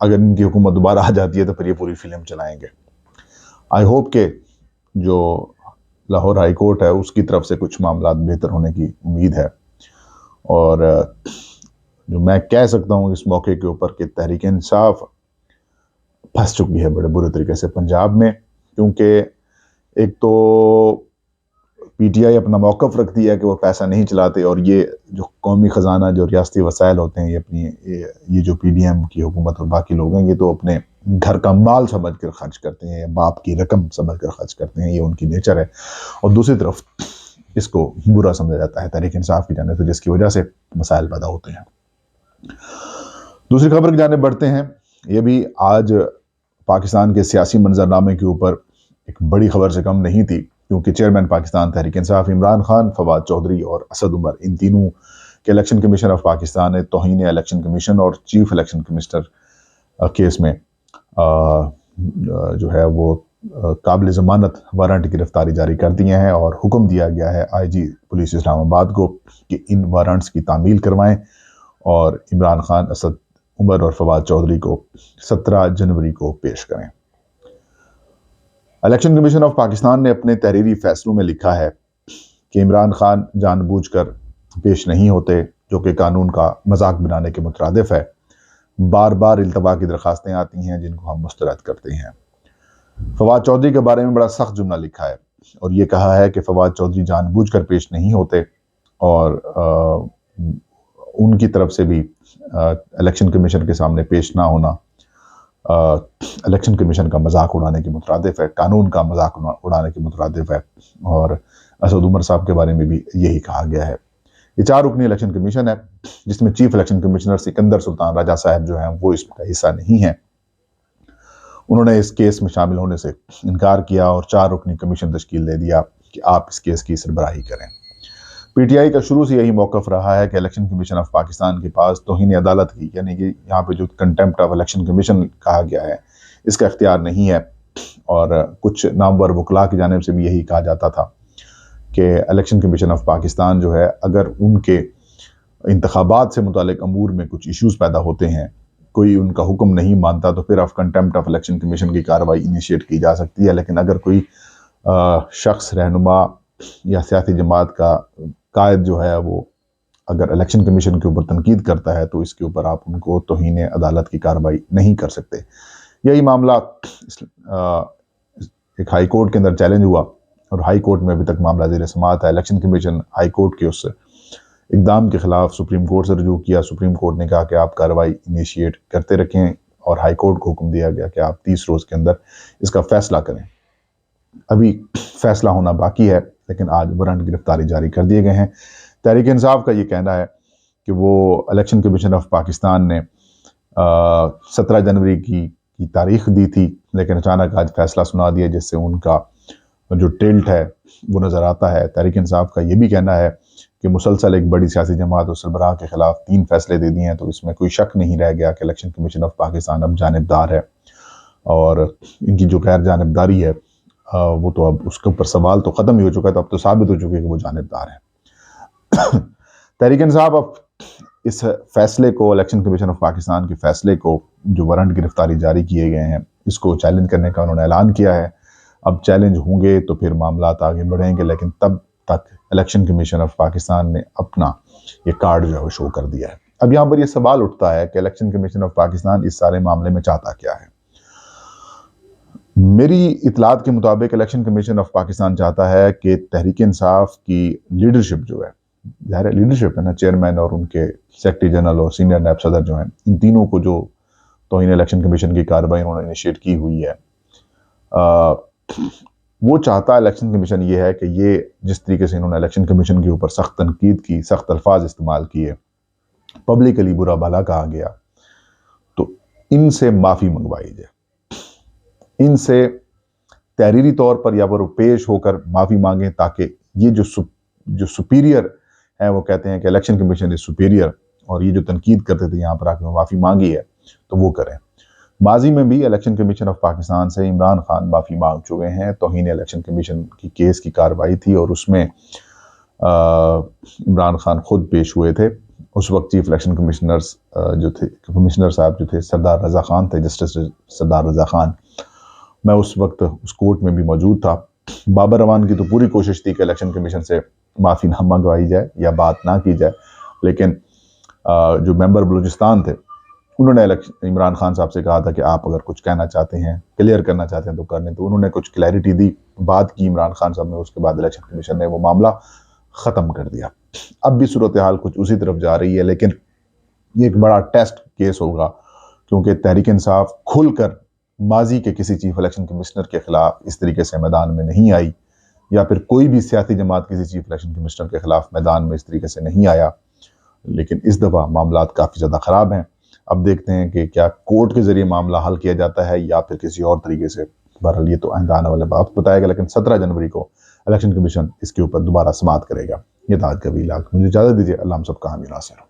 اگر ان کی حکومت دوبارہ آ جاتی ہے تو پھر یہ پوری فلم چلائیں گے. آئی ہوپ کہ جو لاہور ہائی کورٹ ہے اس کی طرف سے کچھ معاملات بہتر ہونے کی امید ہے. اور جو میں کہہ سکتا ہوں اس موقع کے اوپر کہ تحریک انصاف پھنس چکی ہے بڑے برے طریقے سے پنجاب میں، کیونکہ ایک تو پی ٹی آئی اپنا موقف رکھتی ہے کہ وہ پیسہ نہیں چلاتے، اور یہ جو قومی خزانہ جو ریاستی وسائل ہوتے ہیں یہ جو پی ڈی ایم کی حکومت اور باقی لوگ ہیں، یہ تو اپنے گھر کا مال سمجھ کر خرچ کرتے ہیں، باپ کی رقم سمجھ کر خرچ کرتے ہیں، یہ ان کی نیچر ہے. اور دوسری طرف اس کو برا سمجھا جاتا ہے تحریک انصاف کی جانب سے، جس کی وجہ سے مسائل پیدا ہوتے ہیں. دوسری خبر کی جانب بڑھتے ہیں. یہ بھی آج پاکستان کے سیاسی منظرنامے کے اوپر ایک بڑی خبر سے کم نہیں تھی، کیونکہ چیئرمین پاکستان تحریک انصاف عمران خان، فواد چودھری اور اسد عمر، ان تینوں کے الیکشن کمیشن آف پاکستان نے توہین الیکشن کمیشن اور چیف الیکشن کمشنر کیس میں جو ہے وہ قابل ضمانت وارنٹ کی گرفتاری جاری کر دی ہیں، اور حکم دیا گیا ہے آئی جی پولیس اسلام آباد کو کہ ان وارنٹس کی تعمیل کروائیں اور عمران خان، اسد عمر اور فواد چودھری کو 17 جنوری کو پیش کریں. الیکشن کمیشن آف پاکستان نے اپنے تحریری فیصلوں میں لکھا ہے کہ عمران خان جان بوجھ کر پیش نہیں ہوتے، جو کہ قانون کا مذاق بنانے کے مترادف ہے. بار بار التوا کی درخواستیں آتی ہیں جن کو ہم مسترد کرتے ہیں. فواد چودھری کے بارے میں بڑا سخت جملہ لکھا ہے اور یہ کہا ہے کہ فواد چودھری جان بوجھ کر پیش نہیں ہوتے، اور ان کی طرف سے بھی الیکشن کمیشن کے سامنے پیش نہ ہونا الیکشن کمیشن کا مذاق اڑانے کے مترادف ہے، قانون کا مذاق اڑانے کے مترادف ہے. اور اسد عمر صاحب کے بارے میں بھی یہی کہا گیا ہے. یہ 4 رکنی الیکشن کمیشن ہے جس میں چیف الیکشن کمشنر سکندر سلطان راجہ صاحب جو ہیں وہ اس کا حصہ نہیں ہیں. انہوں نے اس کیس میں شامل ہونے سے انکار کیا اور 4 رکنی کمیشن تشکیل دے دیا کہ آپ اس کیس کی سربراہی کریں. پی ٹی آئی کا شروع سے یہی موقف رہا ہے کہ الیکشن کمیشن آف پاکستان کے پاس توہین عدالت کی، یعنی کہ یہاں پہ جو کنٹمپٹ آف الیکشن کمیشن کہا گیا ہے، اس کا اختیار نہیں ہے. اور کچھ نامور وکلاء کی جانب سے بھی یہی کہا جاتا تھا کہ الیکشن کمیشن آف پاکستان جو ہے، اگر ان کے انتخابات سے متعلق امور میں کچھ ایشوز پیدا ہوتے ہیں، کوئی ان کا حکم نہیں مانتا، تو پھر of contempt of election commission کی کارروائی انیشیٹ کی جا سکتی ہے. لیکن اگر کوئی شخص، رہنما یا سیاسی جماعت کا قائد جو ہے وہ اگر الیکشن کمیشن کے اوپر تنقید کرتا ہے تو اس کے اوپر آپ ان کو توہین عدالت کی کارروائی نہیں کر سکتے. یہی معاملہ ایک ہائی کورٹ کے اندر چیلنج ہوا اور ہائی کورٹ میں ابھی تک معاملہ زیر سماعت ہے. الیکشن کمیشن ہائی کورٹ کے اس اقدام کے خلاف سپریم کورٹ سے رجوع کیا. سپریم کورٹ نے کہا کہ آپ کارروائی انیشیٹ کرتے رکھیں، اور ہائی کورٹ کو حکم دیا گیا کہ آپ 30 روز کے اندر اس کا فیصلہ کریں. ابھی فیصلہ ہونا باقی ہے، لیکن آج وارنٹ گرفتاری جاری کر دیے گئے ہیں. تحریک انصاف کا یہ کہنا ہے کہ وہ الیکشن کمیشن آف پاکستان نے 17 جنوری کی تاریخ دی تھی، لیکن اچانک آج فیصلہ سنا دیا، جس سے ان کا جو ٹلٹ ہے وہ نظر آتا ہے. تحریک انصاف کا یہ بھی کہنا ہے کہ مسلسل ایک بڑی سیاسی جماعت اور سربراہ کے خلاف 3 فیصلے دے دیے ہیں، تو اس میں کوئی شک نہیں رہ گیا کہ الیکشن کمیشن آف پاکستان اب جانبدار ہے، اور ان کی جو غیر جانبداری ہے وہ تو اب اس کے اوپر سوال تو ختم ہی ہو چکا ہے، تو اب تو ثابت ہو چکے کہ وہ جانبدار ہیں. تحریک انصاف اب اس فیصلے کو، الیکشن کمیشن آف پاکستان کے فیصلے کو، جو وارنٹ گرفتاری جاری کیے گئے ہیں، اس کو چیلنج کرنے کا انہوں نے اعلان کیا ہے. اب چیلنج ہوں گے تو پھر معاملات آگے بڑھیں گے، لیکن تب تک الیکشن کمیشن آف پاکستان نے اپنا یہ کارڈ جو ہے وہ شو کر دیا ہے. اب یہاں پر یہ سوال اٹھتا ہے کہ الیکشن کمیشن آف پاکستان اس سارے معاملے میں چاہتا کیا ہے؟ میری اطلاعات کے مطابق الیکشن کمیشن آف پاکستان چاہتا ہے کہ تحریک انصاف کی لیڈرشپ جو ہے، ظاہر لیڈرشپ ہے نا، چیئرمین اور ان کے سیکرٹری جنرل اور سینئر نیب صدر جو ہیں، ان تینوں کو جو توہین الیکشن کمیشن کی کارروائی انہوں نے انیشیٹ کی ہوئی ہے، وہ چاہتا الیکشن کمیشن یہ ہے کہ یہ جس طریقے سے انہوں نے الیکشن کمیشن کے اوپر سخت تنقید کی، سخت الفاظ استعمال کیے، پبلکلی برا بھلا کہا گیا، تو ان سے معافی منگوائی جائے. ان سے تحریری طور پر یا پر پیش ہو کر معافی مانگیں، تاکہ یہ جو سپیریئر ہیں وہ کہتے ہیں کہ الیکشن کمیشن از سپیریئر، اور یہ جو تنقید کرتے تھے یہاں پر آ کے معافی مانگی ہے تو وہ کریں. ماضی میں بھی الیکشن کمیشن آف پاکستان سے عمران خان معافی مانگ چکے ہیں. توہین الیکشن کمیشن کی کیس کی کارروائی تھی اور اس میں عمران خان خود پیش ہوئے تھے. اس وقت چیف الیکشن کمشنر صاحب جو تھے سردار رضا خان تھے، جسٹس سردار رضا خان. میں اس وقت اس کورٹ میں بھی موجود تھا. بابر اعوان کی تو پوری کوشش تھی کہ الیکشن کمیشن سے معافی نہ منگوائی جائے یا بات نہ کی جائے، لیکن جو ممبر بلوچستان تھے انہوں نے عمران خان صاحب سے کہا تھا کہ آپ اگر کچھ کہنا چاہتے ہیں، کلیئر کرنا چاہتے ہیں تو کر لیں. تو انہوں نے کچھ کلیئرٹی دی، بات کی عمران خان صاحب نے. اس کے بعد الیکشن کمیشن نے وہ معاملہ ختم کر دیا. اب بھی صورتحال کچھ اسی طرف جا رہی ہے، لیکن یہ ایک بڑا ٹیسٹ کیس ہوگا، کیونکہ تحریک انصاف کھل کر ماضی کے کسی چیف الیکشن کمشنر کے خلاف اس طریقے سے میدان میں نہیں آئی، یا پھر کوئی بھی سیاسی جماعت کسی چیف الیکشن کمشنر کے خلاف میدان میں اس طریقے سے نہیں آیا. لیکن اس دفعہ معاملات کافی زیادہ خراب ہیں. اب دیکھتے ہیں کہ کیا کورٹ کے ذریعے معاملہ حل کیا جاتا ہے یا پھر کسی اور طریقے سے. بہرحال یہ تو آئندہ آنے والے وقت بتائے گا، لیکن 17 جنوری کو الیکشن کمیشن اس کے اوپر دوبارہ سماعت کرے گا. یہ تھا آج کا ویلاگ. مجھے اجازت دیجیے. اللہ ہم سب کا حامی ناصر ہو.